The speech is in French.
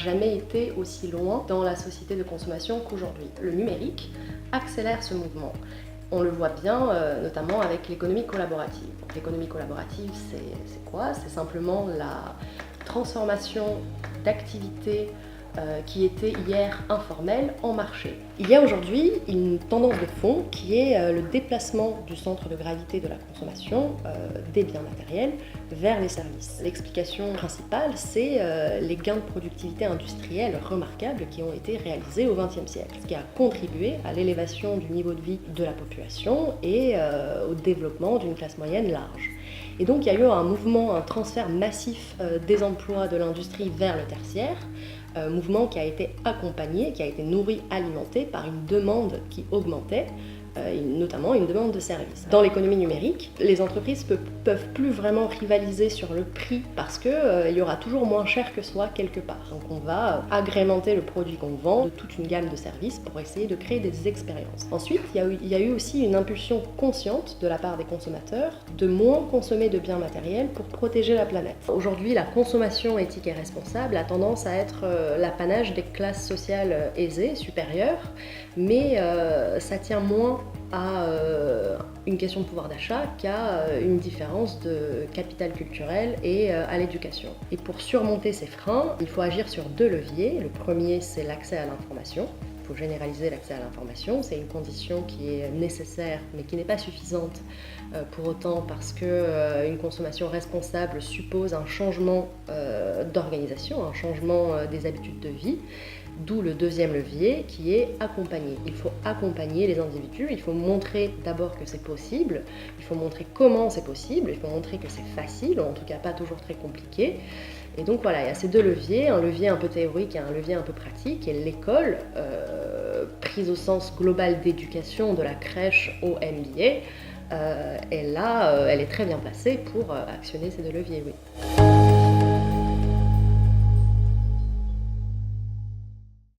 jamais été aussi loin dans la société de consommation qu'aujourd'hui. Le numérique accélère ce mouvement. On le voit bien, notamment avec l'économie collaborative. L'économie collaborative, c'est quoi? C'est simplement la transformation d'activités qui étaient hier informelles en marché. Il y a aujourd'hui une tendance de fond qui est le déplacement du centre de gravité de la consommation des biens matériels vers les services. L'explication principale, c'est les gains de productivité industrielle remarquables qui ont été réalisés au XXe siècle, ce qui a contribué à l'élévation du niveau de vie de la population et au développement d'une classe moyenne large. Et donc il y a eu un mouvement, un transfert massif des emplois de l'industrie vers le tertiaire, mouvement qui a été accompagné, qui a été nourri, alimenté par une demande qui augmentait, notamment une demande de services. Dans l'économie numérique, les entreprises peuvent plus vraiment rivaliser sur le prix parce qu'il y aura toujours moins cher que soi quelque part. Donc on va agrémenter le produit qu'on vend de toute une gamme de services pour essayer de créer des expériences. Ensuite, il y a eu aussi une impulsion consciente de la part des consommateurs de moins consommer de biens matériels pour protéger la planète. Aujourd'hui, la consommation éthique et responsable a tendance à être l'apanage des classes sociales aisées, supérieures, mais ça tient moins à une question de pouvoir d'achat qu'à une différence de capital culturel et à l'éducation. Et pour surmonter ces freins, il faut agir sur deux leviers. Le premier, c'est l'accès à l'information. Il faut généraliser l'accès à l'information. C'est une condition qui est nécessaire, mais qui n'est pas suffisante pour autant parce qu'une consommation responsable suppose un changement d'organisation, un changement des habitudes de vie. D'où le deuxième levier qui est accompagner. Il faut accompagner les individus, il faut montrer d'abord que c'est possible, il faut montrer comment c'est possible, il faut montrer que c'est facile, en tout cas pas toujours très compliqué. Et donc voilà, il y a ces deux leviers, un levier un peu théorique et un levier un peu pratique, et l'école, prise au sens global d'éducation de la crèche au MBA, elle est très bien placée pour actionner ces deux leviers, oui.